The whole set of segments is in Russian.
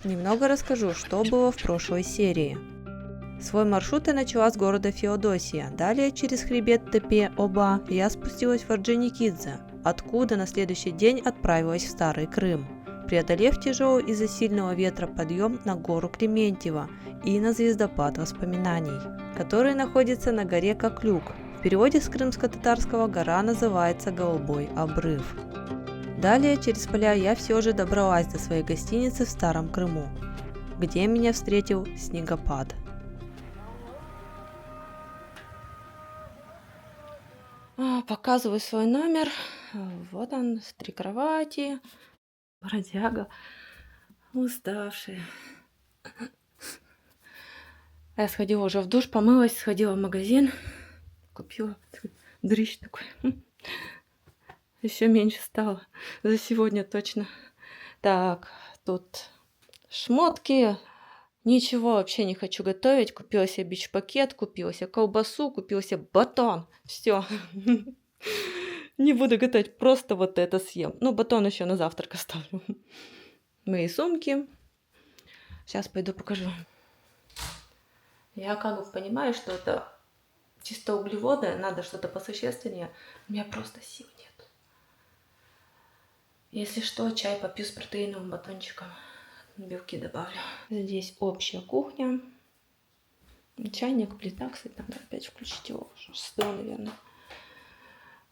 Немного расскажу, что было в прошлой серии. Свой маршрут я начала с города Феодосия. Далее через хребет Тепе-Оба я спустилась в Орджоникидзе, откуда на следующий день отправилась в Старый Крым, преодолев тяжелый из-за сильного ветра подъем на гору Клементьево и на звездопад воспоминаний, который находится на горе Коклюк. В переводе с крымско-татарского гора называется Голубой обрыв. Далее через поля я все же добралась до своей гостиницы в Старом Крыму, где меня встретил снегопад. Показываю свой номер. Вот он, 3 кровати, бродяга, уставший. Я сходила уже в душ, помылась, сходила в магазин, купила дрищ такой. Еще меньше стало за сегодня точно. Так, тут шмотки. Ничего вообще не хочу готовить. Купила себе бич-пакет, купила себе колбасу, купила себе батон. Все. Не буду готовить, просто вот это съем. Ну, батон еще на завтрак оставлю. Мои сумки. Сейчас пойду покажу. Я как бы понимаю, что это чисто углеводы, надо что-то посущественнее. У меня просто сил нет. Если что, чай попью с протеиновым батончиком. Белки добавлю. Здесь общая кухня. Чайник, плита, кстати, надо опять включить его. Что, наверное.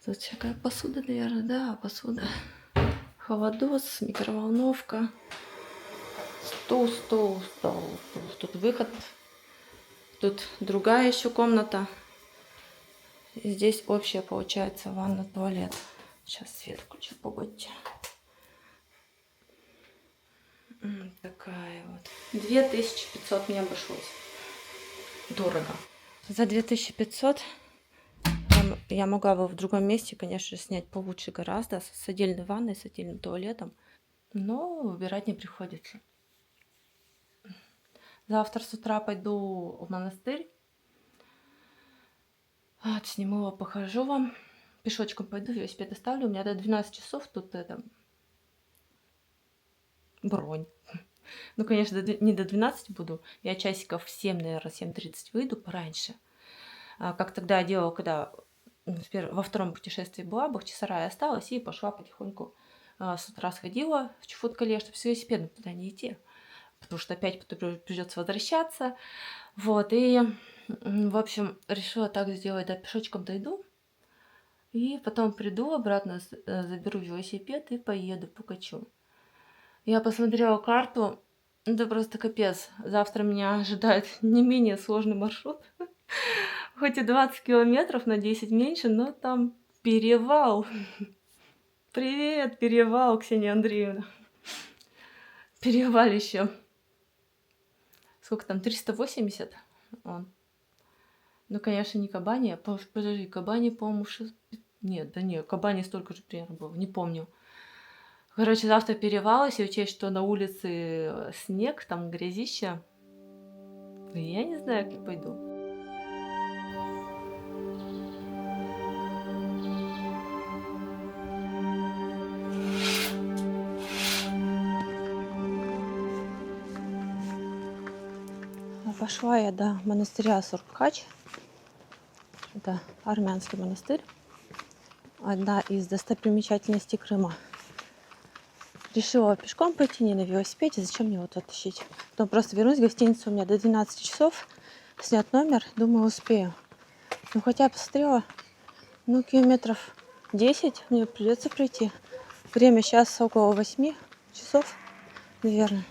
Тут всякая посуда, наверное, да, посуда. Холодос, микроволновка. Стол. Тут выход. Тут другая еще комната. И здесь общая, получается, ванна, туалет. Сейчас свет включу, погодьте. Такая вот. 2500 мне обошлось. Дорого. За 2500 я могла бы в другом месте, конечно, снять получше гораздо, с отдельной ванной, с отдельным туалетом. Но выбирать не приходится. Завтра с утра пойду в монастырь. Сниму его, покажу вам. Пешочком пойду, велосипед оставлю. У меня до 12 часов тут бронь. Ну, конечно, не до 12 буду. Я часиков в 7, наверное, 7:30 выйду пораньше. Как тогда я делала, когда во втором путешествии была, Бахчисарай осталась и пошла потихоньку. С утра сходила в Чуфуткале, чтобы с велосипедом туда не идти. Потому что опять придется возвращаться. Вот, и, в общем, решила так сделать, да, пешочком дойду. И потом приду обратно, заберу велосипед и поеду, покачу. Я посмотрела карту, это просто капец. Завтра меня ожидает не менее сложный маршрут. Хоть и 20 километров, на 10 меньше, но там перевал. Привет, перевал, Ксения Андреевна. Перевалище. Сколько там, 380? Он. Ну, конечно, не Кабани. Подожди, Кабани, по-моему, 6... Нет, Кабани столько же примерно было, не помню. Короче, завтра перевал, если учесть, что на улице снег, там грязища. Я не знаю, как пойду. Пошла я до монастыря Суркач. Это армянский монастырь. Одна из достопримечательностей Крыма. Решила пешком пойти, не на велосипеде. Зачем мне вот это тащить? Потом просто вернусь в гостиницу. У меня до 12 часов. Снять номер. Думаю, успею. Ну, хотя я посмотрела. Ну, километров 10 мне придется пройти. Время сейчас около 8 часов, наверное.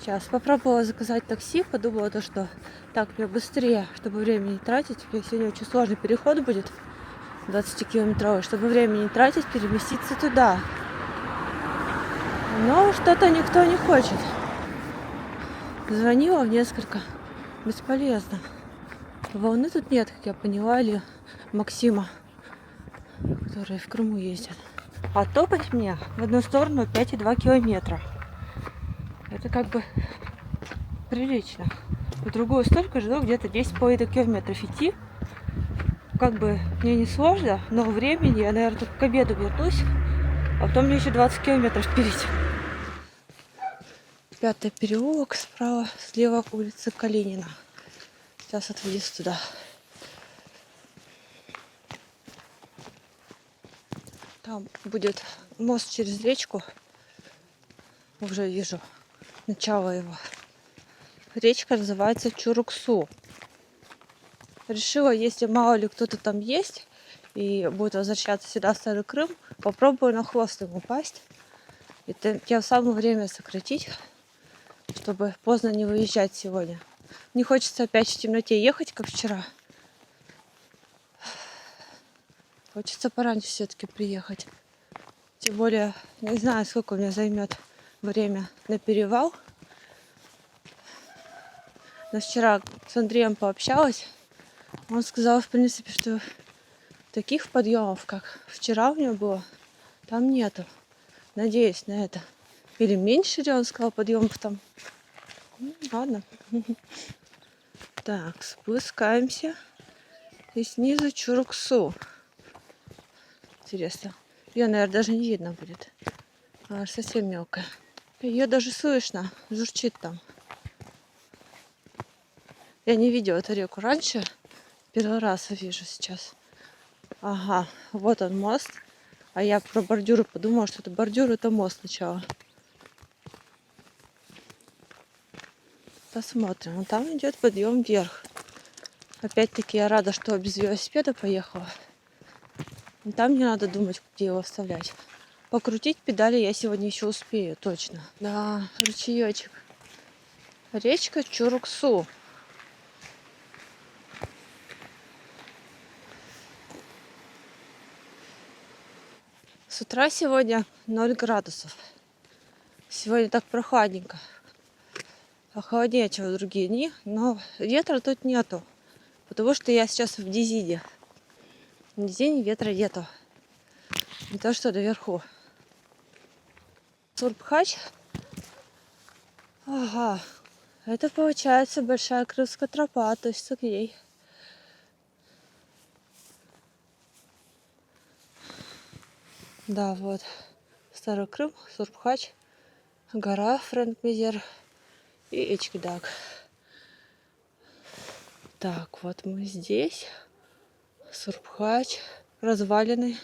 Сейчас попробовала заказать такси, подумала, что так мне быстрее, чтобы время не тратить. Сегодня очень сложный переход будет, 20-километровый, чтобы время не тратить, переместиться туда. Но что-то никто не хочет. Звонила в несколько, бесполезно. Волны тут нет, как я поняла, или Максима, которые в Крыму ездят. А топать мне в одну сторону 5,2 километра. Это как бы прилично. В другую столько же, где-то 10,5 километров идти. как бы мне не сложно, но времени я, наверное, только к обеду вернусь, а потом мне еще 20 километров впереди. 5-й переулок, справа, слева улица Калинина. Сейчас вот въезд туда. Там будет мост через речку. Уже вижу начало его. Речка называется Чуруксу. Решила, если мало ли кто-то там есть и будет возвращаться сюда в Старый Крым, попробую на хвост ему упасть. И тем самым время сократить, чтобы поздно не выезжать сегодня. Не хочется опять в темноте ехать, как вчера. Хочется пораньше все-таки приехать. Тем более, не знаю, сколько у меня займет время на перевал. Но вчера с Андреем пообщалась. Он сказал, в принципе, что таких подъемов, как вчера у него было, там нету. Надеюсь на это. Или меньше ли он сказал подъемов там. Ладно. Так, спускаемся. И снизу Чуруксу. Интересно. Ее, наверное, даже не видно будет. Она совсем мелкая. Ее даже слышно. Журчит там. Я не видела эту реку раньше. Первый раз вижу сейчас. Ага, вот он мост. А я про бордюры подумала, что это бордюр, это мост сначала. Посмотрим. Вон там идет подъем вверх. Опять-таки я рада, что без велосипеда поехала. И там не надо думать, где его вставлять. Покрутить педали я сегодня еще успею, точно. Да, ручеечек. Речка Чуруксу. С утра сегодня 0 градусов. Сегодня так прохладненько. Похолоднее, чем в другие дни, но ветра тут нету. Потому что я сейчас в Дизине. В Дизине ветра нету. Не то, что наверху. Сурбхач. Ага. Это получается большая крымская тропа, то есть к ней. Да, вот. Старый Крым, Сурбхач, гора Фрэнк-Мизер и Эчкидак. Так, вот мы здесь. Сурбхач, развалины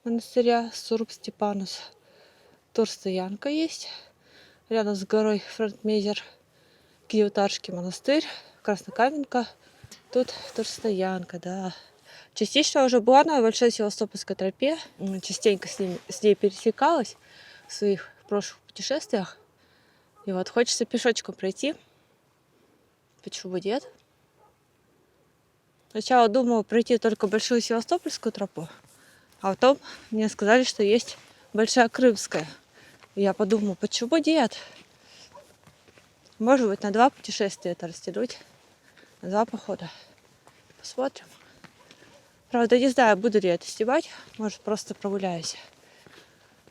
монастыря Сурб-Степанус. Турстоянка есть. Рядом с горой Фрэнк-Мизер. Киевтарский монастырь, Краснокаменка. Тут турстоянка, да. Частично уже была на Большой Севастопольской тропе. Частенько с ней пересекалась в своих прошлых путешествиях. И вот хочется пешочком пройти. Почему бы нет? Сначала думала пройти только Большую Севастопольскую тропу. А потом мне сказали, что есть Большая Крымская. И я подумала, почему нет? Может быть, на 2 путешествия это растянуть. На 2 похода. Посмотрим. Правда, не знаю, буду ли это снимать. Может, просто прогуляюсь.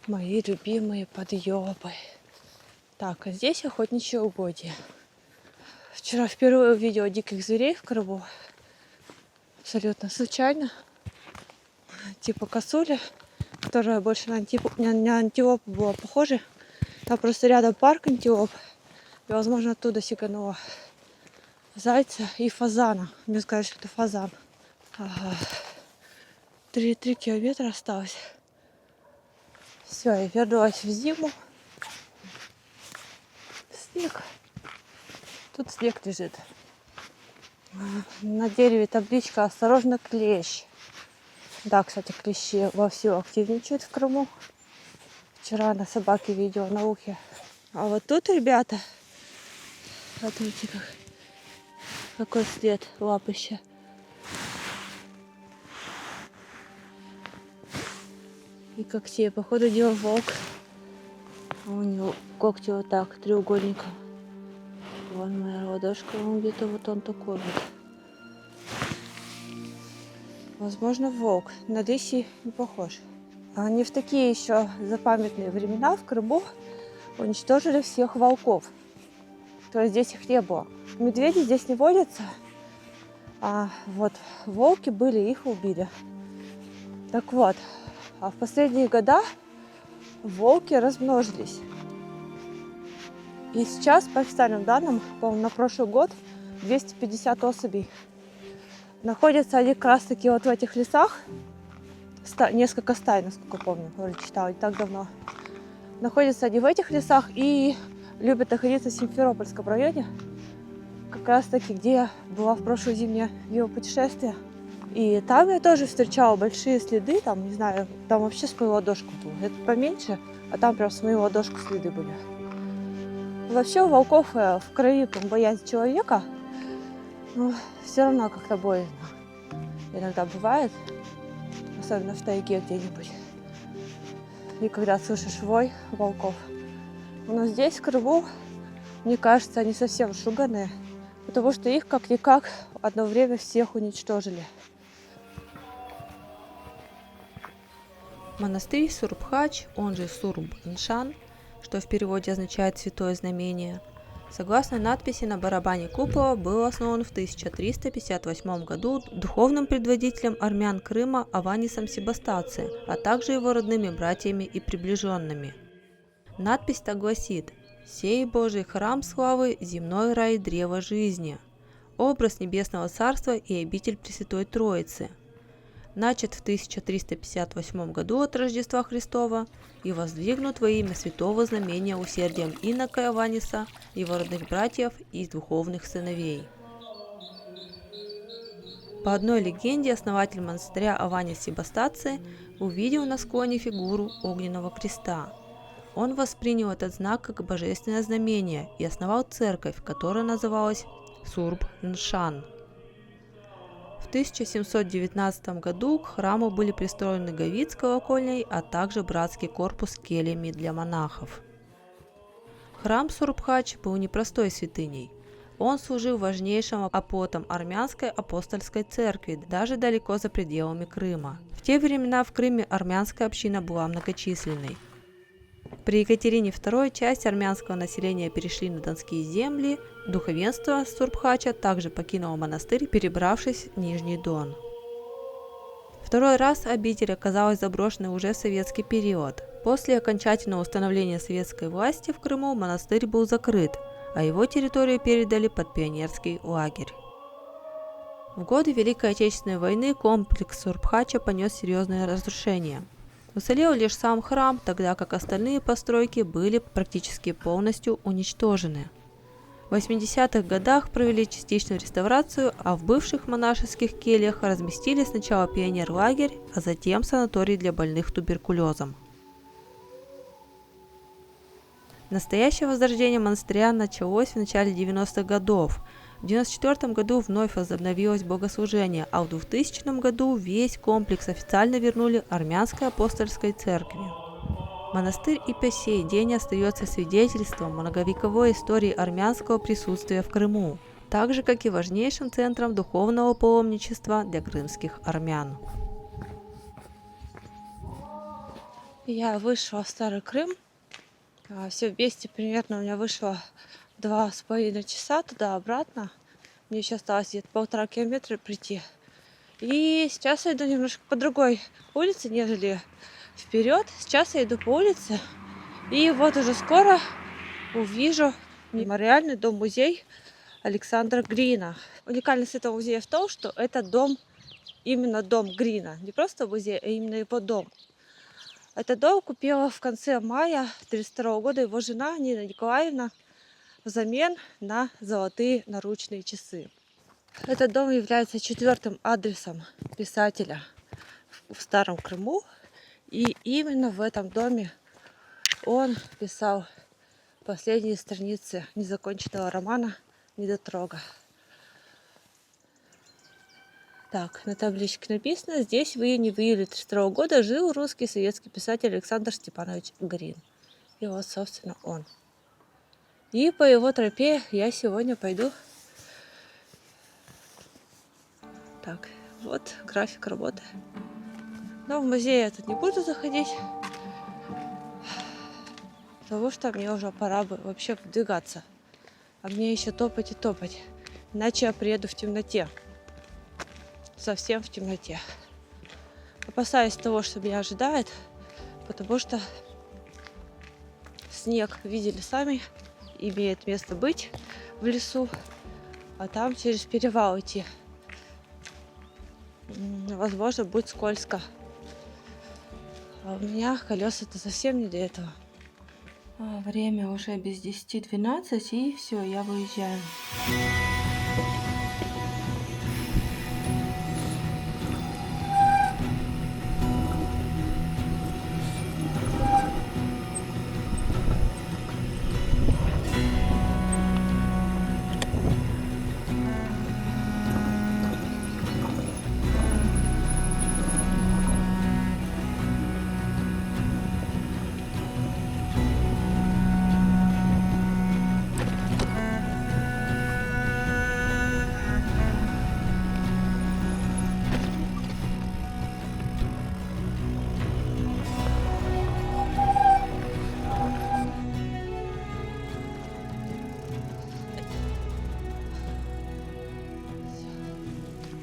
Мои любимые подъемы. Так, а здесь охотничьи угодья. Вчера впервые увидела диких зверей в Крыму. Абсолютно случайно. Типа косули, которая больше на антилопу была похожа. Там просто рядом парк антилоп. И, возможно, оттуда сиганула зайца и фазана. Мне сказали, что это фазан. Ага. 3 километра осталось. Все, я вернулась в зиму. Снег. Тут снег лежит. На дереве табличка «Осторожно, клещ». Да, кстати, клещи вовсю активничают в Крыму. Вчера на собаке видео на ухе. А вот тут, ребята, смотрите, какой след лапища. И когтей. Походу, делал волк. А у него когти вот так, треугольником. Вон моя ладошка, он где-то вот он такой вот. Возможно, волк. На лисий не похож. Они в такие еще запамятные времена в Крыму уничтожили всех волков. То есть здесь их не было. Медведи здесь не водятся. А вот волки были, их убили. Так вот, а в последние года волки размножились. И сейчас, по официальным данным, по-моему, на прошлый год 250 особей. Находятся они как раз таки вот в этих лесах. Несколько стай, насколько помню, вроде читала, не так давно. Находятся они в этих лесах и любят находиться в Симферопольском районе. Как раз таки, где я была в прошлое зимнее его путешествие. И там я тоже встречала большие следы, там, не знаю, там вообще с моей ладошку было. Это поменьше, а там прям с моей ладошку следы были. Вообще у волков в крови боязнь человека, но все равно как-то боязно. Иногда бывает, особенно в тайге где-нибудь. И когда слышишь вой волков. Но здесь, в Крыму, мне кажется, они совсем шуганые, потому что их как-никак одно время всех уничтожили. Монастырь Сурбхач, он же Сурб-Ншан, что в переводе означает «святое знамение», согласно надписи на барабане купола, был основан в 1358 году духовным предводителем армян Крыма Аванисом Себастаци, а также его родными братьями и приближенными. Надпись так гласит: «Сей Божий храм славы, земной рай древа жизни, образ небесного царства и обитель Пресвятой Троицы, начат в 1358 году от Рождества Христова и воздвигнут во имя святого знамения усердием инока Аваниса, его родных братьев и духовных сыновей». По одной легенде, основатель монастыря Аванис Себастаци увидел на склоне фигуру огненного креста. Он воспринял этот знак как божественное знамение и основал церковь, которая называлась Сурб-Ншан. В 1719 году к храму были пристроены говид с колокольней, а также братский корпус с кельями для монахов. Храм Сурбхач был непростой святыней. Он служил важнейшим апостолом армянской апостольской церкви, даже далеко за пределами Крыма. В те времена в Крыме армянская община была многочисленной. При Екатерине II часть армянского населения перешли на донские земли, духовенство Сурбхача также покинуло монастырь, перебравшись в Нижний Дон. Второй раз обитель оказалась заброшенной уже в советский период. После окончательного установления советской власти в Крыму монастырь был закрыт, а его территорию передали под пионерский лагерь. В годы Великой Отечественной войны комплекс Сурбхача понес серьезные разрушения. Уцелел лишь сам храм, тогда как остальные постройки были практически полностью уничтожены. В 80-х годах провели частичную реставрацию, а в бывших монашеских кельях разместили сначала пионер-лагерь, а затем санаторий для больных туберкулезом. Настоящее возрождение монастыря началось в начале 90-х годов. В 1994 году вновь возобновилось богослужение, а в 2000 году весь комплекс официально вернули армянской апостольской церкви. Монастырь и по сей день остается свидетельством многовековой истории армянского присутствия в Крыму, так же, как и важнейшим центром духовного паломничества для крымских армян. Я вышла в Старый Крым. Все вместе примерно у меня вышло 2,5 часа туда-обратно. Мне еще осталось где-то 1,5 километра прийти. И сейчас я иду немножко по другой улице, нежели вперед. Сейчас я иду по улице. И вот уже скоро увижу мемориальный дом-музей Александра Грина. Уникальность этого музея в том, что это дом, именно дом Грина. Не просто музей, а именно его дом. Этот дом купила в конце мая 1932 года его жена Нина Николаевна взамен на золотые наручные часы. Этот дом является 4-м адресом писателя в Старом Крыму. И именно в этом доме он писал последние страницы незаконченного романа «Недотрога». Так, на табличке написано: здесь в июне 1932 года жил русский советский писатель Александр Степанович Грин. И вот, собственно, он. И по его тропе я сегодня пойду. Так, вот график работы. Но в музей я тут не буду заходить, потому что мне уже пора бы вообще подвигаться. А мне еще топать и топать. Иначе я приеду в темноте. совсем в темноте. Опасаюсь того, что меня ожидает, потому что снег, видели сами, имеет место быть в лесу, а там через перевал идти. Возможно, будет скользко. А у меня колеса-то совсем не для этого. Время уже без 10-12, и все, я выезжаю.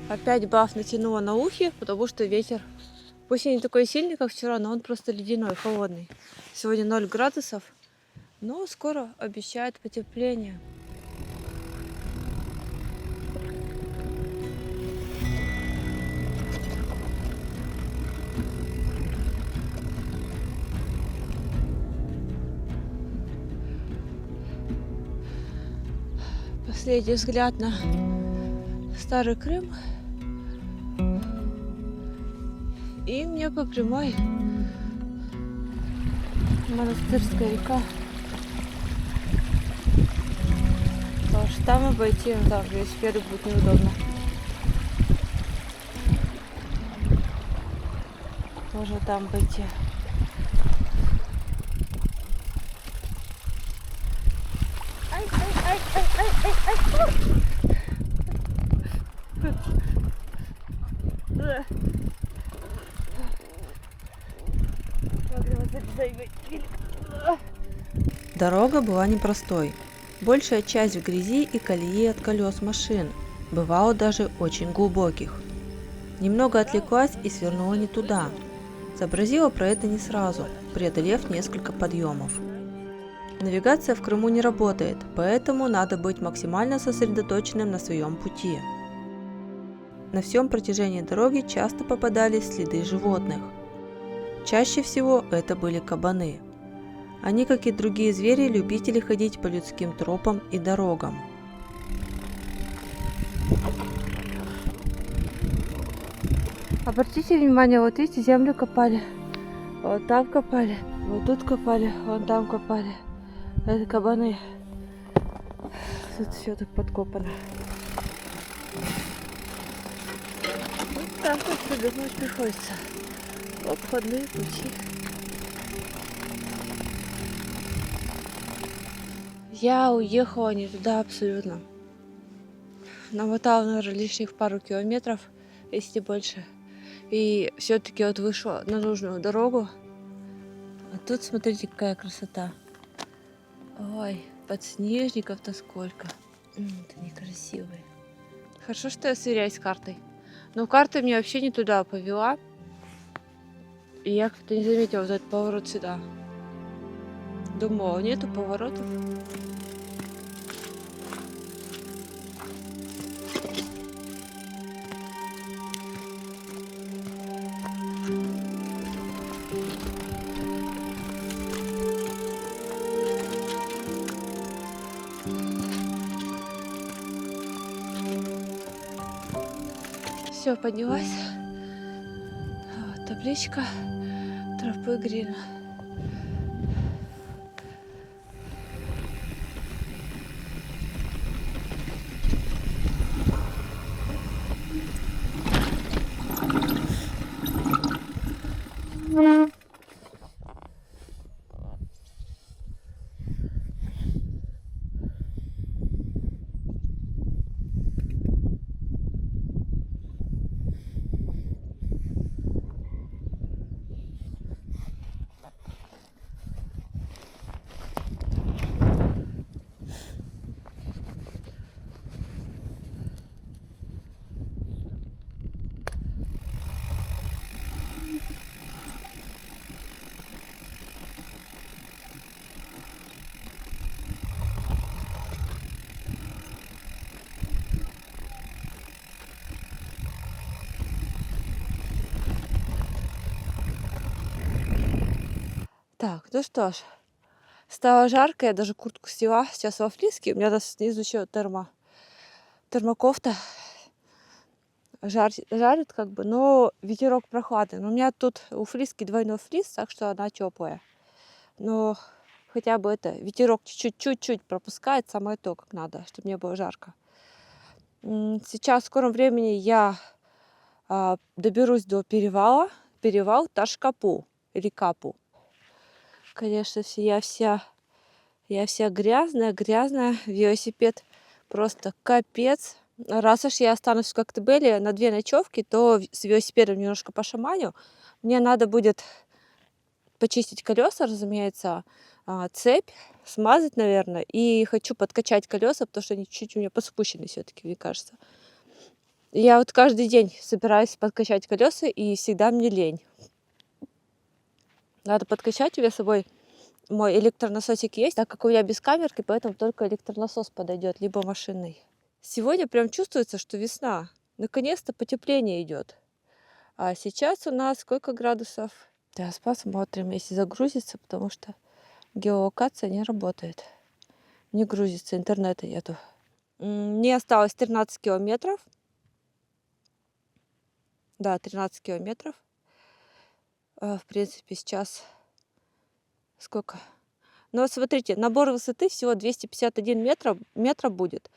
Опять баф натянула на ухи, потому что ветер, пусть и не такой сильный, как вчера, но он просто ледяной, холодный. Сегодня 0 градусов, но скоро обещают потепление. Последний взгляд на Старый Крым. И мне по прямой Монастырская река. Потому что там обойти, там велосипеду будет неудобно. Тоже там обойти. Дорога была непростой. Большая часть в грязи и колеи от колес машин, бывало даже очень глубоких. Немного отвлеклась и свернула не туда. Сообразила про это не сразу, преодолев несколько подъемов. Навигация в Крыму не работает, поэтому надо быть максимально сосредоточенным на своем пути. На всем протяжении дороги часто попадались следы животных. Чаще всего это были кабаны. Они, как и другие звери, любители ходить по людским тропам и дорогам. Обратите внимание, вот видите, землю копали. Вот там копали, вот тут копали, вон там копали. Это кабаны. Тут все так подкопано. Вот так вот придумать приходится. Обходные пути. Я уехала не туда абсолютно. Намотала, наверное, лишних пару километров, если больше. И все-таки вот вышла на нужную дорогу. А тут смотрите, какая красота. Ой, подснежников-то сколько. Это некрасивые. Хорошо, что я сверяюсь с картой. Но карта меня вообще не туда повела. И я как-то не заметила вот этот поворот сюда. Думала, нету поворотов. Все, поднялась. Вот, табличка тропы Грина. Так, ну что ж, стало жарко, я даже куртку сняла. Сейчас во флиске, у меня тут снизу еще термокофта. Жарит как бы, но ветерок прохладный. Но у меня тут у флиски двойной флис, так что она теплая. Но хотя бы это ветерок чуть-чуть пропускает, самое то, как надо, чтобы не было жарко. Сейчас в скором времени я доберусь до перевала. Перевал Ташкапу или Капу. Конечно, я вся грязная. Велосипед просто капец. Раз уж я останусь в Коктебеле на 2 ночевки, то с велосипедом немножко пошаманю. Мне надо будет почистить колеса, разумеется, цепь, смазать, наверное. И хочу подкачать колеса, потому что они чуть-чуть у меня подспущены все-таки, мне кажется. Я вот каждый день собираюсь подкачать колеса, и всегда мне лень. Надо подкачать. У меня с собой мой электронасосик есть, так как у меня без камерки, поэтому только электронасос подойдет, либо машинный. Сегодня прям чувствуется, что весна. Наконец-то потепление идет. А сейчас у нас сколько градусов? Сейчас посмотрим, если загрузится, потому что геолокация не работает. Не грузится, интернета нету. Мне осталось 13 километров. Да, 13 километров. В принципе, сейчас сколько? Ну, вот смотрите, набор высоты всего 251 метра будет,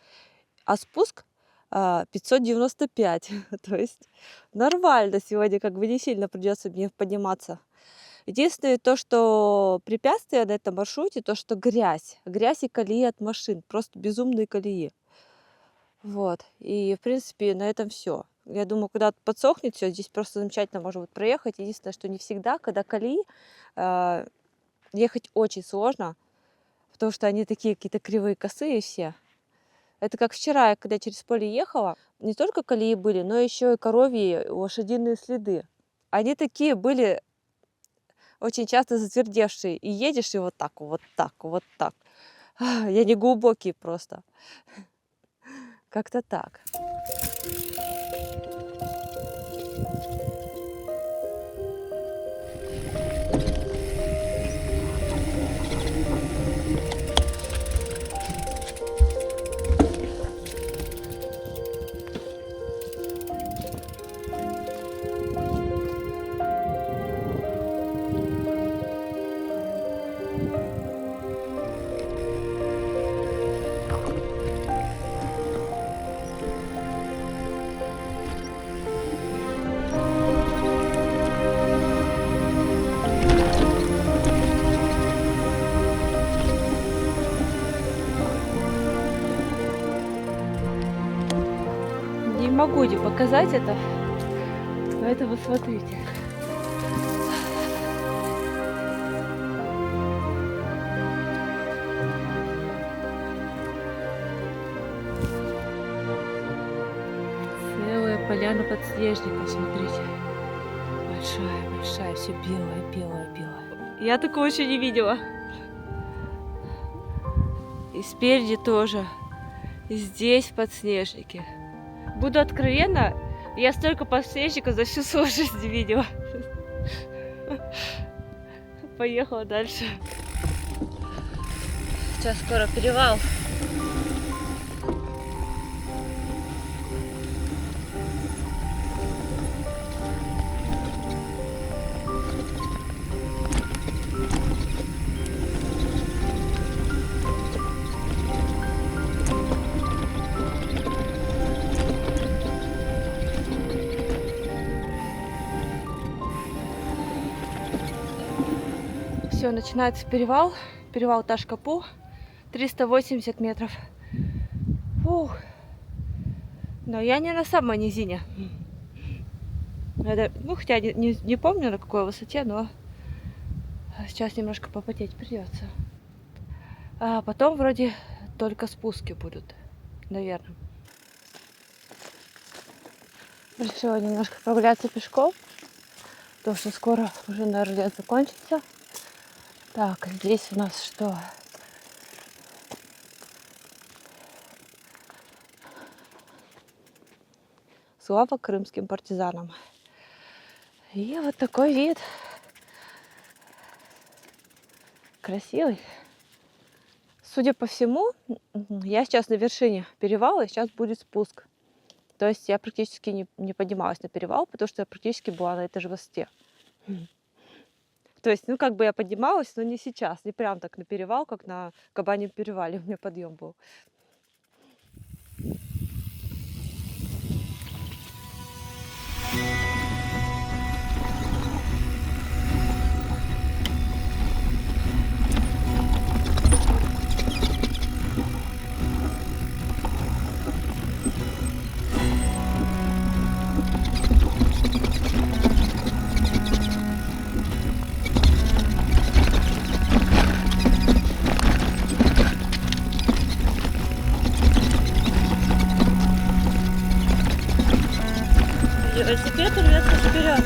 а спуск 595. То есть нормально сегодня, как бы не сильно придется мне подниматься. Единственное то, что препятствие на этом маршруте, то, что грязь и колеи от машин, просто безумные колеи. Вот, и в принципе на этом все. Я думаю, когда подсохнет все, здесь просто замечательно можно будет проехать. Единственное, что не всегда, когда колеи, ехать очень сложно, потому что они такие какие-то кривые, косые все. Это как вчера, когда через поле ехала, не только колеи были, но еще и коровьи, лошадиные следы. Они такие были очень часто затвердевшие. И едешь, и вот так, вот так, вот так. Я не глубокий просто. Как-то так. Не могу не показать это, поэтому смотрите. Целая поляна подснежников, смотрите. Большая, все белое. Я такого еще не видела. И спереди тоже. И здесь подснежники. Буду откровенна, я столько подснежников за всю свою жизнь не видела. Поехала дальше. Сейчас скоро перевал. Все, начинается перевал. Перевал Ташкапу. 380 метров. Фух. Но я не на самой низине. Это, ну, хотя не помню, на какой высоте, но сейчас немножко попотеть придется. А потом вроде только спуски будут, наверное. Решила немножко прогуляться пешком, потому что скоро уже, наверное, лет закончится. Так, здесь у нас что? Слава крымским партизанам. И вот такой вид. красивый. Судя по всему, я сейчас на вершине перевала, и сейчас будет спуск. То есть я практически не поднималась на перевал, потому что я практически была на этой же высоте. То есть, ну, как бы я поднималась, но не сейчас, не прям так на перевал, как на Кабаньем перевале у меня подъем был. Велосипед рвется вперед.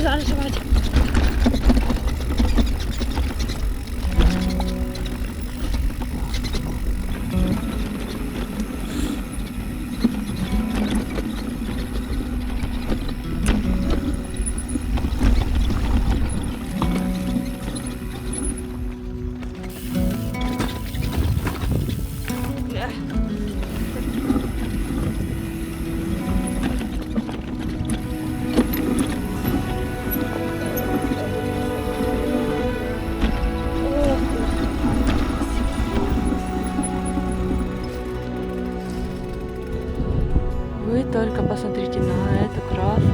Заживать. Вы только посмотрите на эту красоту.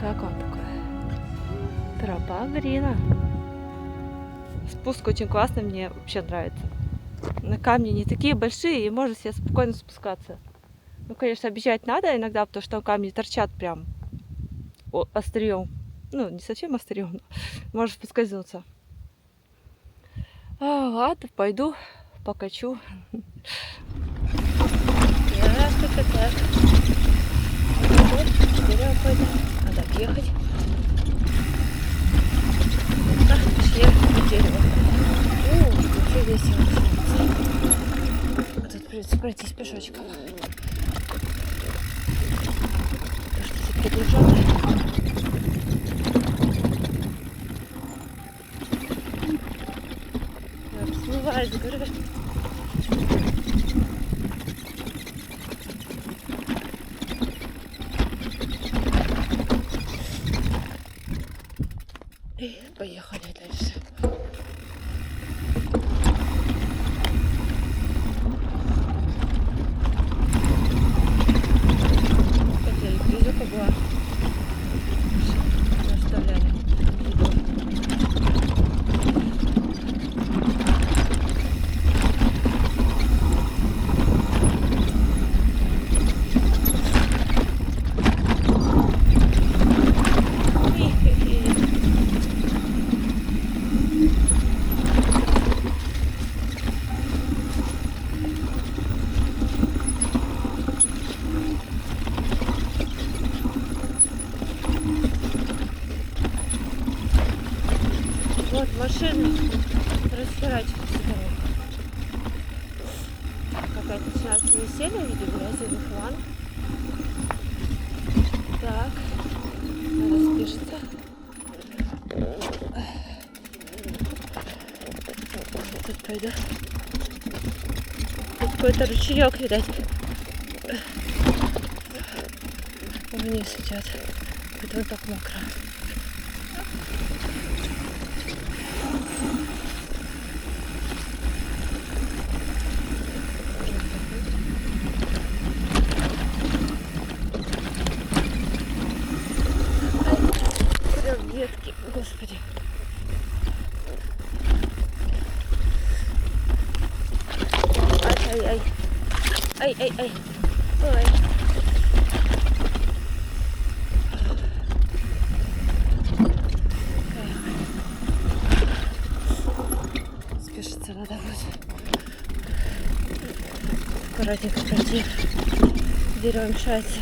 Как вам такое? Тропа Грина. Спуск очень классный, мне вообще нравится. На камни не такие большие, и можно себе спокойно спускаться. Ну, конечно, объезжать надо иногда, потому что там камни торчат прям острием. Ну, не совсем острием, но можешь поскользнуться. Ладно, пойду покачу. Так. Вперед пойду. Надо объехать. Пошли на дерево. Вообще весело. А тут придется пройтись пешочком. Потому что все пригруженные. Смывает с горы. И поехали дальше. Хотя и грязюка была. Оставляли. Вот машины расхерачиваются дорогу. Какая-то начинается веселье, видимо, грязевый хлам. Так, надо спешиться. Тут пойду. Тут какой-то ручеек, видать. Вниз идет. Это вот так мокро. Ветки, господи. Ай-ай-ай. Ай-ай-ай. Ой. Спешиться надо будет. Аккуратненько пройти. Дерево мешается.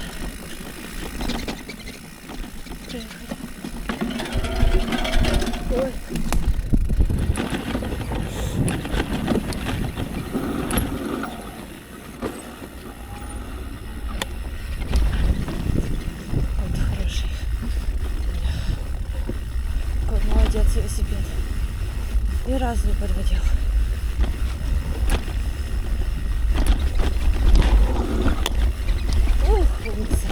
Ой. Вот хороший. Какой молодец велосипед. Ни разу не подводил. Ух, умница.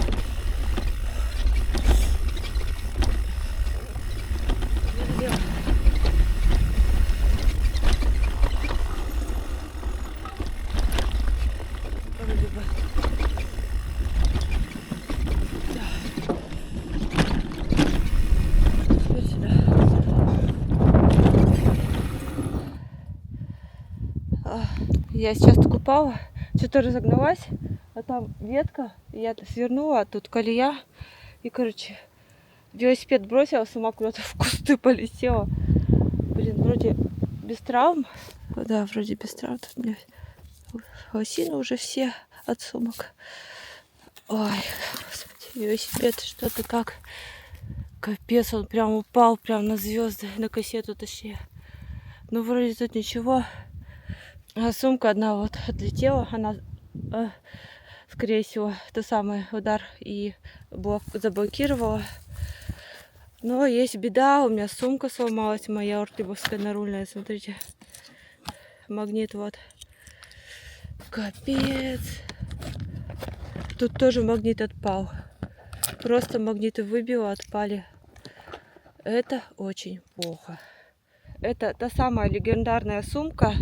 Я сейчас так упала, что-то разогналась, а там ветка, и я свернула, а тут колея, и, короче, велосипед бросила, сама куда-то в кусты полетела. Блин, вроде без травм. Да, вроде без травм. Тут у меня лосины уже все от сумок. Ой, господи, велосипед что-то так. Капец, он прям упал, прям на звезды, на кассету точнее. Ну, вроде тут ничего. А сумка одна вот отлетела, она, скорее всего, тот самый удар и заблокировала. Но есть беда, у меня сумка сломалась, моя ортлибовская нарульная, смотрите. Магнит вот. Капец. Тут тоже магнит отпал. Просто магниты выбило, отпали. Это очень плохо. Это та самая легендарная сумка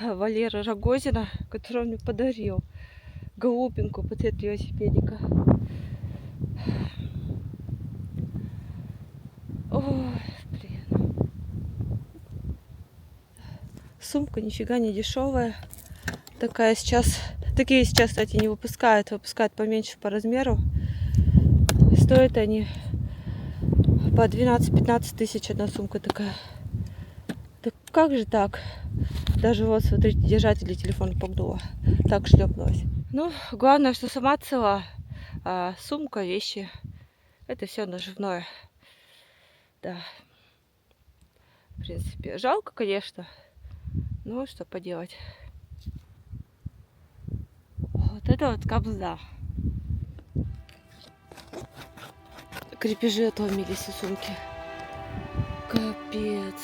Валеры Рогозина, которую он мне подарил. Голубенькую по цвету велосипедика. Ой, блин. Сумка нифига не дешевая. Такая сейчас. Такие сейчас, кстати, не выпускают. Выпускают поменьше по размеру. Стоят они по 12-15 тысяч одна сумка такая. Так как же так? Даже вот, смотрите, держатель телефона погнула. Так шлепнулась. Ну, главное, что сама цела. А сумка, вещи. Это все наживное. Да. В принципе, жалко, конечно. Ну, что поделать. Вот это вот кабзда. Крепежи отломились из сумки. Капец.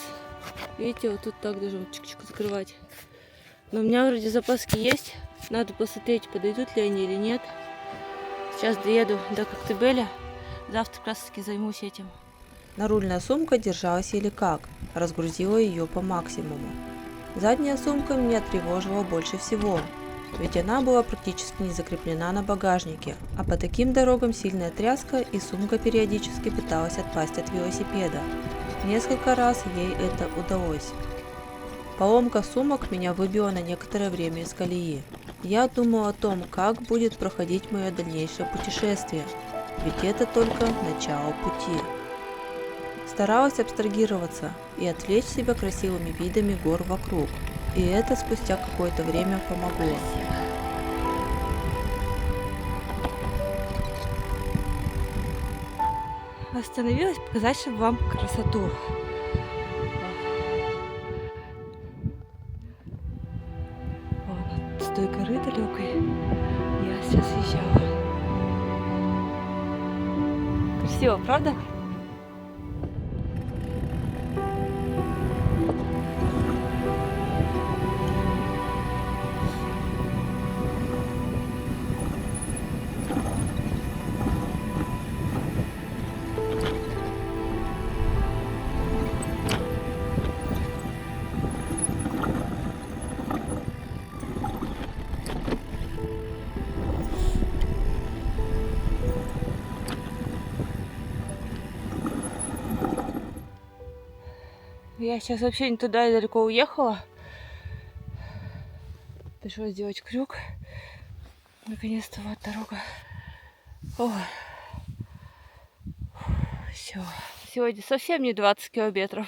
Видите, вот тут так даже чик-чик закрывать. Но у меня вроде запаски есть. Надо посмотреть, подойдут ли они или нет. Сейчас доеду до Коктебеля. Завтра как раз таки займусь этим. Нарульная сумка держалась еле как. Разгрузила ее по максимуму. Задняя сумка меня тревожила больше всего. Ведь она была практически не закреплена на багажнике, а по таким дорогам сильная тряска, и сумка периодически пыталась отпасть от велосипеда. Несколько раз ей это удалось. Поломка сумок меня выбила на некоторое время из колеи. Я думал о том, как будет проходить мое дальнейшее путешествие, ведь это только начало пути. Старалась абстрагироваться и отвлечь себя красивыми видами гор вокруг, и это спустя какое-то время помогло. Остановилась показать, чтобы вам красоту. Вон, с той горы далекой я сейчас съезжала. Красиво, правда? Я сейчас вообще не туда и далеко уехала. Пришлось сделать крюк. Наконец-то вот дорога. Ой. Все. Сегодня совсем не 20 километров.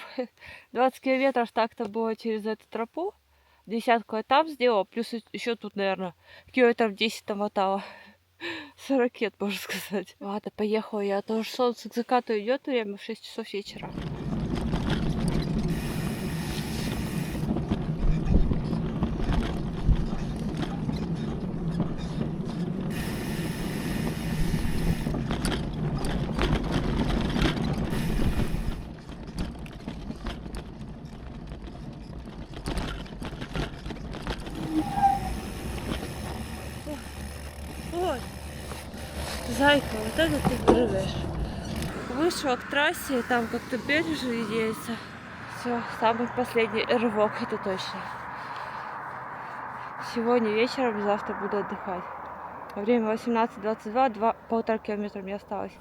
20 километров так-то было через эту тропу. Десятку этап сделала, плюс еще тут, наверное, километров 10 намотала. 40 лет, можно сказать. Ладно, поехала я, а то уже солнце к закату идет время в 6 часов вечера. Ой, зайка, вот это ты прыгаешь. Вышла к трассе, там как-то берег уже видеется. Все, самый последний рывок, это точно. Сегодня вечером, завтра буду отдыхать. Время 18:22, 1,5 километра мне осталось.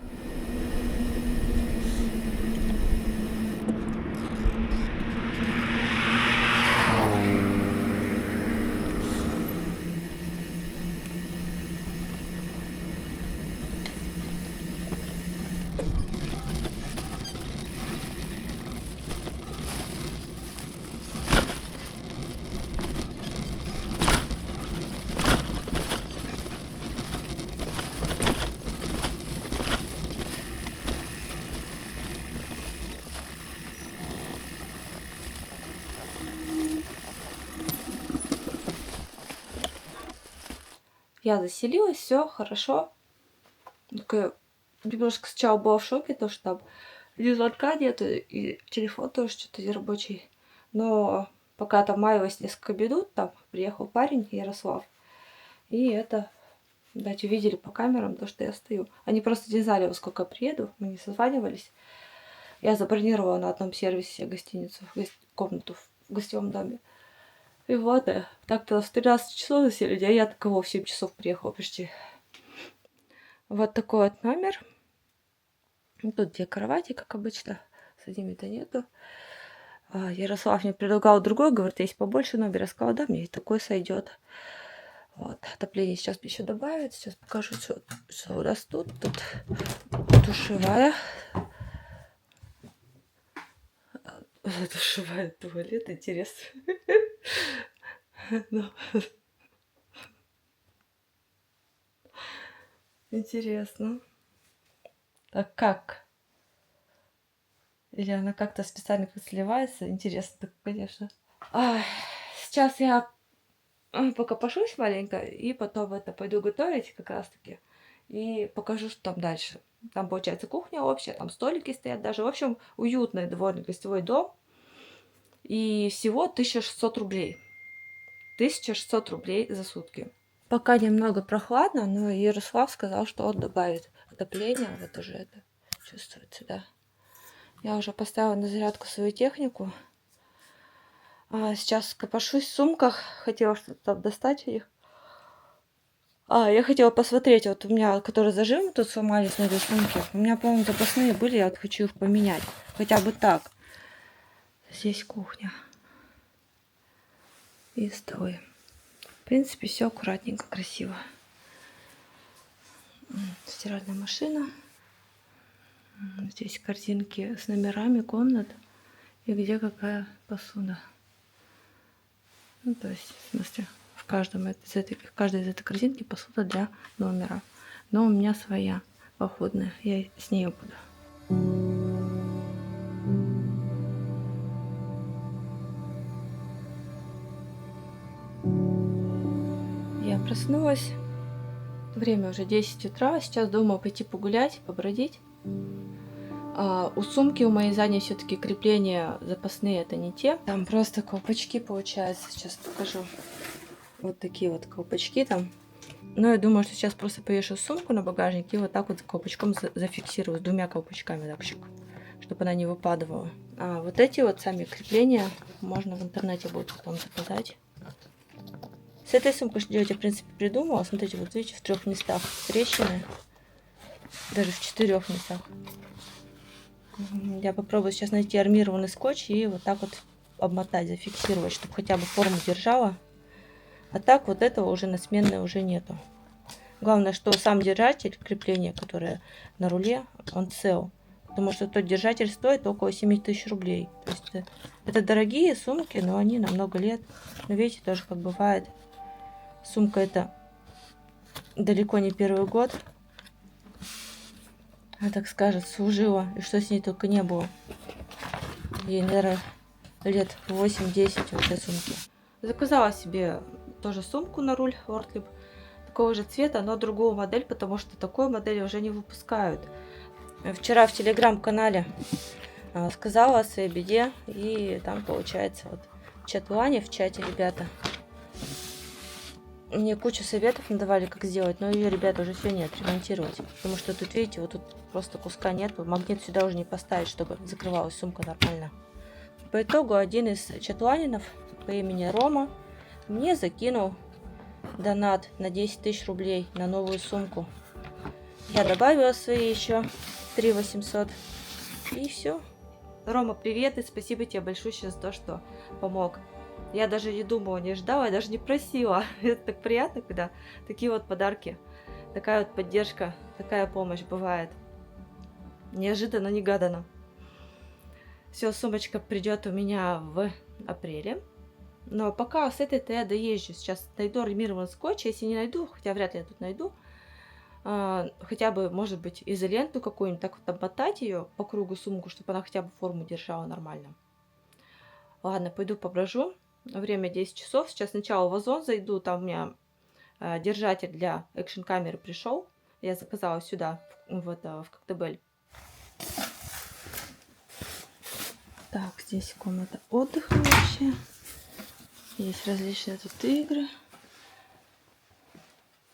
Я заселилась, все хорошо. Такая, немножко сначала была в шоке, то что там ни звонка нету, и телефон тоже что-то нерабочий. Но пока там маялось несколько минут, там приехал парень, Ярослав. И это, кстати, увидели по камерам то, что я стою. Они просто не знали, во сколько я приеду, мы не созванивались. Я забронировала на одном сервисе гостиницу, комнату в гостевом доме. И вот, так-то в 13 часов заселили, а я такого в 7 часов приехала почти. Вот такой вот номер. Тут 2 кровати, как обычно. С одними-то нету. Ярослав мне предлагал другой, говорит, есть побольше номер. Я сказала, да, мне и такой сойдет. Вот, отопление сейчас еще добавят. Сейчас покажу, что у нас тут. Тут душевая. Душевая, туалет, интересно. Интересно. Так как? Или она как-то специально сливается? Интересно, так, конечно. Сейчас я пока пошусь маленько, и потом это пойду готовить как раз-таки. И покажу, что там дальше. Там, получается, кухня общая, там столики стоят даже. В общем, уютный довольно гостевой дом. И всего 1600 рублей. 1600 рублей за сутки. Пока немного прохладно, но Ярослав сказал, что он добавит отопление. Вот уже это чувствуется, да. Я уже поставила на зарядку свою технику. Сейчас копошусь в сумках. Хотела что-то там достать их. Я хотела посмотреть, вот у меня, которые зажимы тут сломались на этой сумке. У меня, по-моему, запасные были, я вот хочу их поменять. Хотя бы так. Здесь кухня. И столы. В принципе, все аккуратненько, красиво. Стиральная машина. Здесь картинки с номерами комнат и где какая посуда. Ну, то есть, в смысле, в каждой из этой картинки посуда для номера. Но у меня своя походная, я с нее буду. Я проснулась. Время уже 10 утра. Сейчас думаю пойти погулять, побродить. У сумки у моей задней все-таки крепления запасные, это не те. Там просто колпачки получается. Сейчас покажу. Вот такие вот колпачки там. Но я думаю, что сейчас просто повешу сумку на багажник и вот так вот колпачком зафиксирую, с 2 колпачками, так, чтобы она не выпадывала. Вот эти вот сами крепления можно в интернете будет потом заказать. С этой сумкой что делать я, в принципе, придумала. Смотрите, вот видите, в 3 местах трещины. Даже в 4 местах. Я попробую сейчас найти армированный скотч и вот так вот обмотать, зафиксировать, чтобы хотя бы форму держала. А так вот этого уже на сменной уже нету. Главное, что сам держатель крепления, которое на руле, он цел. Потому что тот держатель стоит около 7000 рублей. То есть это дорогие сумки, но они на много лет. Но видите, тоже как бывает. Сумка это далеко не первый год. А так скажет, служила. И что с ней только не было. Ей, наверное, лет 8-10 в этой сумке. Заказала себе тоже сумку на руль Ortlieb. Такого же цвета, но другую модель, потому что такой модели уже не выпускают. Вчера в телеграм-канале сказала о своей беде, и там получается вот чат Лани в чате ребята мне кучу советов надавали, как сделать, но ее ребята уже сегодня отремонтировать, потому что тут, видите, вот тут просто куска нет, магнит сюда уже не поставить, чтобы закрывалась сумка нормально. По итогу один из чатланинов по имени Рома мне закинул донат на 10 000 рублей на новую сумку. Я добавила свои еще 3800. И все. Рома, привет, и спасибо тебе большое за то, что помог. Я даже не думала, не ждала, я даже не просила. Это так приятно, когда такие вот подарки, такая вот поддержка, такая помощь бывает. Неожиданно, негаданно. Все, сумочка придет у меня в апреле. Но пока с этой-то я доезжу. Сейчас найду армированный скотч. Если не найду, хотя вряд ли я тут найду, хотя бы, может быть, изоленту какую-нибудь, так вот обмотать ее по кругу сумку, чтобы она хотя бы форму держала нормально. Ладно, пойду поброжу. Время 10 часов. Сейчас сначала в Озон зайду. Там у меня держатель для экшн-камеры пришел. Я заказала сюда, в Коктебель. Так, здесь комната отдыха вообще. Есть различные тут игры.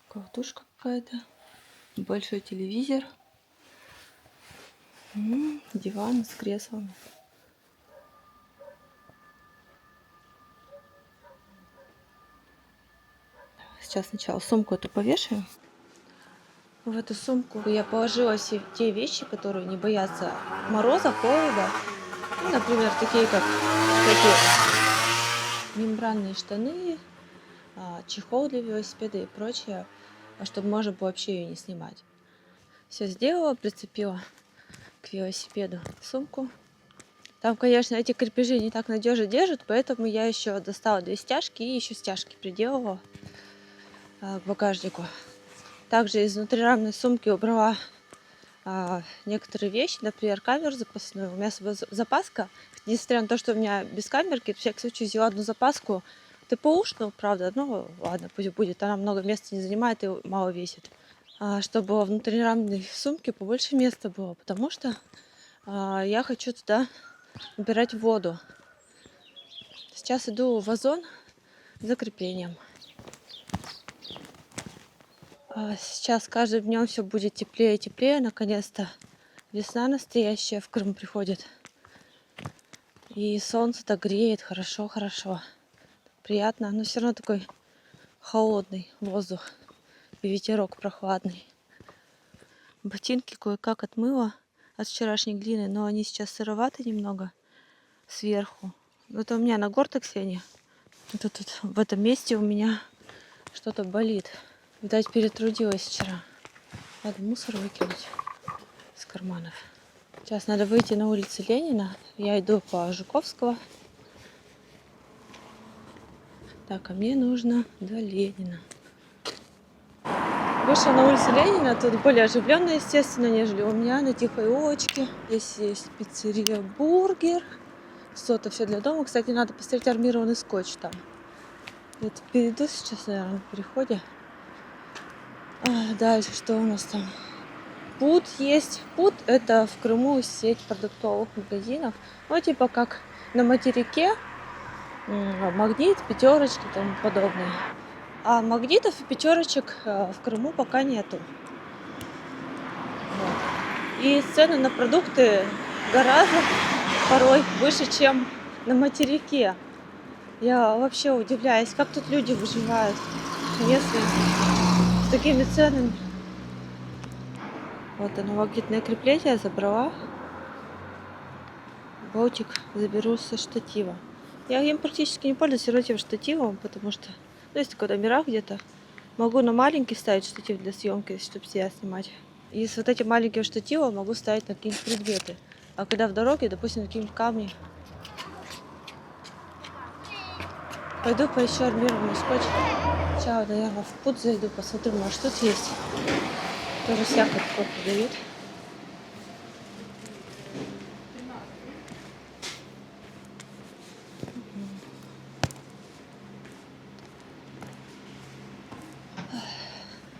Колотушка какая-то. Большой телевизор. Диван с креслом. Сейчас сначала сумку эту повешаю. В эту сумку я положила все те вещи, которые не боятся мороза, холода. Ну, например, такие как мембранные штаны, чехол для велосипеда и прочее, чтобы можно было вообще ее не снимать. Все сделала, прицепила к велосипеду сумку. Там, конечно, эти крепежи не так надежно держат, поэтому я еще достала 2 стяжки и еще стяжки приделала к багажнику. Также из внутрирамной сумки убрала некоторые вещи, например, камеру запасную. У меня с собой запаска, несмотря на то, что у меня без камерки, в всяком случае взяла одну запаску ТПУшную, правда, ну ладно, пусть будет, она много места не занимает и мало весит. Чтобы было внутрирамной сумке побольше места было, потому что я хочу туда набирать воду. Сейчас иду в Озон за креплением. Сейчас с каждым днем все будет теплее и теплее. Наконец-то весна настоящая в Крым приходит. И солнце-то греет хорошо. Приятно, но все равно такой холодный воздух и ветерок прохладный. Ботинки кое-как отмыла от вчерашней глины, но они сейчас сыроваты немного сверху. Это у меня на гортексе они. Это тут в этом месте у меня что-то болит. Видать, перетрудилась вчера. Надо мусор выкинуть из карманов. Сейчас надо выйти на улицу Ленина. Я иду по Жуковского. Так, а мне нужно до Ленина. Вышла на улицу Ленина. Тут более оживленно, естественно, нежели у меня на Тихой улочке. Здесь есть пиццерия «Бургер». Что-то все для дома. Кстати, надо посмотреть армированный скотч там. Вот перейду сейчас, наверное, на переходе. Дальше что у нас там? Пут есть. Пут — это в Крыму сеть продуктовых магазинов. Ну, типа как на материке. Магнит, пятерочки и тому подобное. А магнитов и пятерочек в Крыму пока нету. Вот. И цены на продукты гораздо порой выше, чем на материке. Я вообще удивляюсь, как тут люди выживают, если с такими ценами. Вот оно, магнитное крепление я забрала. Болтик заберу со штатива. Я им практически не пользуюсь этим штативом, потому что То есть такой номера где-то. Могу на маленький ставить штатив для съемки, чтобы себя снимать. И с вот этим маленьким штативом могу ставить на какие-нибудь предметы. А когда в дороге, допустим, на какие-нибудь камни. Пойду поищу армированный скотч. Сейчас, наверное, в путь зайду, посмотрю, может тут есть. Тоже всякое такое продают.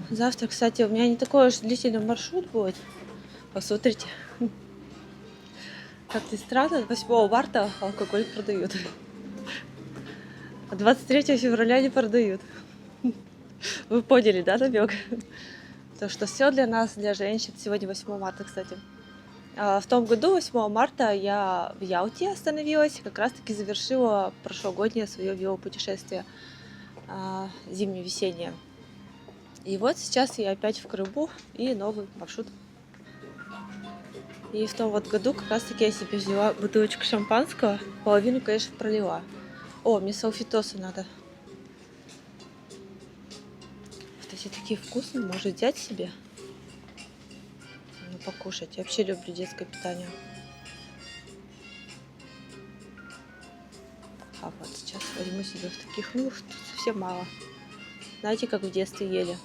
Завтра, кстати, у меня не такой уж длительный маршрут будет. Посмотрите. Как ни странно, 8 марта алкоголь продают. А 23 февраля не продают. Вы поняли, да, намек? То, что все для нас, для женщин. Сегодня 8 марта, кстати. В том году, 8 марта, я в Ялте остановилась. Как раз-таки завершила прошлогоднее свое велопутешествие зимне-весеннее. И вот сейчас я опять в Крыму и новый маршрут. И в том вот году как раз-таки я себе взяла бутылочку шампанского. Половину, конечно, пролила. О, мне салфитосы надо. Вот эти такие вкусные, можно взять себе. Ну, покушать. Я вообще люблю детское питание. А вот сейчас возьму себе в таких, ну, совсем мало. Знаете, как в детстве ели?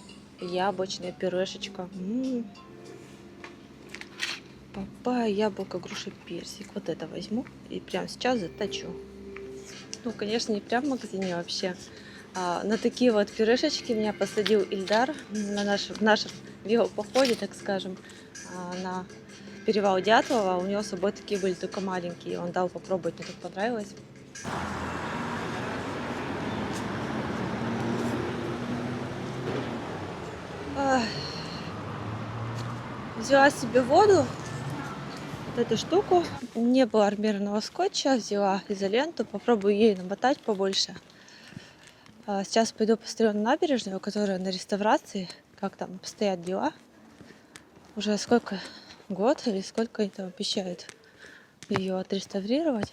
Яблочная пюрешечка. Папайя, яблоко, груша, персик. Вот это возьму и прямо сейчас заточу. Ну, конечно, не прямо в магазине вообще. На такие вот пюрешечки меня посадил Ильдар в нашем велопоходе, так скажем, на перевал Дятлова. У него с собой такие были, только маленькие. Он дал попробовать, мне так понравилось. Взяла себе воду, вот эту штуку. Не было армированного скотча, взяла изоленту, попробую ей намотать побольше. Сейчас пойду посмотрю на набережную, которая на реставрации, как там обстоят дела. Уже сколько, год или сколько они там обещают ее отреставрировать.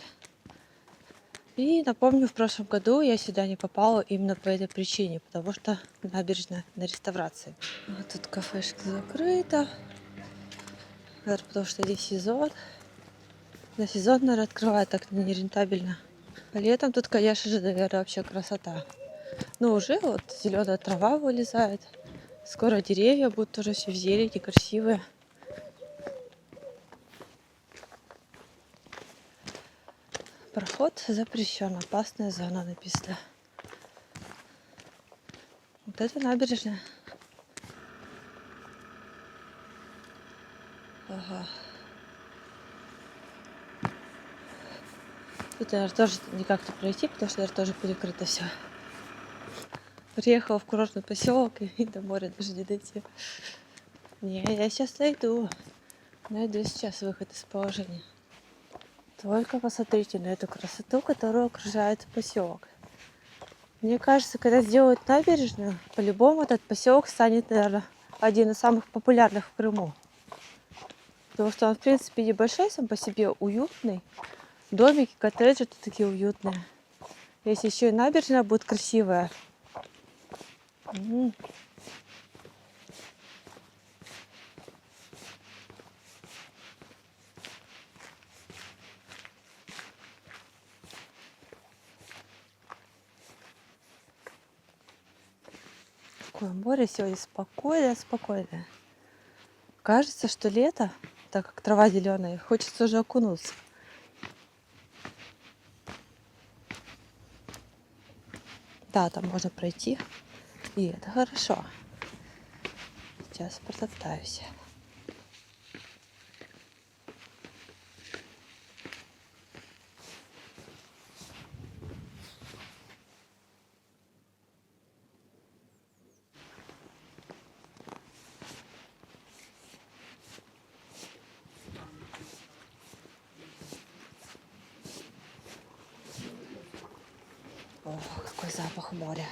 И напомню, в прошлом году я сюда не попала именно по этой причине, потому что набережная на реставрации. Вот тут кафешка закрыта, потому что здесь сезон. На сезон, наверное, открывают, так нерентабельно. А летом тут, конечно же, наверное, вообще красота. Ну, уже вот зеленая трава вылезает. Скоро деревья будут тоже все в зелени, красивые. Проход запрещен, опасная зона написано. Вот это набережная. Ага. Тут, наверное, тоже никак не пройти, потому что, наверное, тоже перекрыто все. Приехала в курортный поселок и до моря даже не дойти. Не, я сейчас найду. Найду сейчас выход из положения. Только посмотрите на эту красоту, которая окружает поселок. Мне кажется, когда сделают набережную, по-любому этот поселок станет, наверное, один из самых популярных в Крыму. Потому что он, в принципе, небольшой, сам по себе уютный. Домики, коттеджи тут такие уютные. Если еще и набережная будет красивая. Такое море сегодня спокойное, спокойное. Кажется, что лето, так как трава зеленая, хочется уже окунуться. Да, там можно пройти. И это хорошо. Сейчас протоптаюсь. Ох, какой запах моря.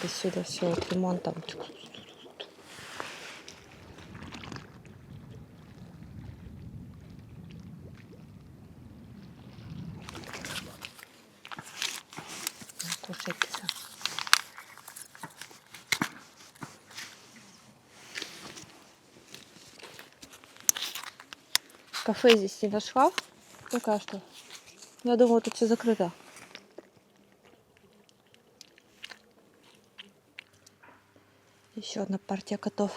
и сюда все вот ремонтом. Кушайте. Кафе здесь не нашла пока что. Я думала, тут все закрыто. Еще одна партия котов.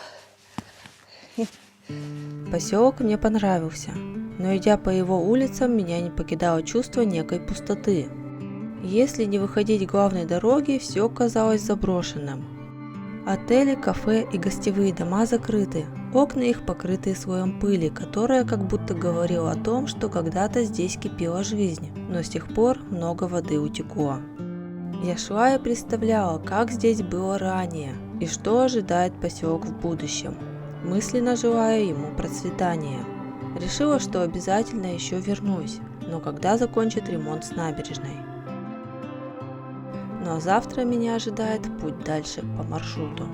Поселок мне понравился, но идя по его улицам, меня не покидало чувство некой пустоты. Если не выходить главной дороги, все казалось заброшенным. Отели, кафе и гостевые дома закрыты, окна их покрыты слоем пыли, которая как будто говорила о том, что когда-то здесь кипела жизнь, но с тех пор много воды утекло. Я шла и представляла, как здесь было ранее и что ожидает поселок в будущем, мысленно желая ему процветания. Решила, что обязательно еще вернусь, но когда закончат ремонт с набережной. Ну а завтра меня ожидает путь дальше по маршруту.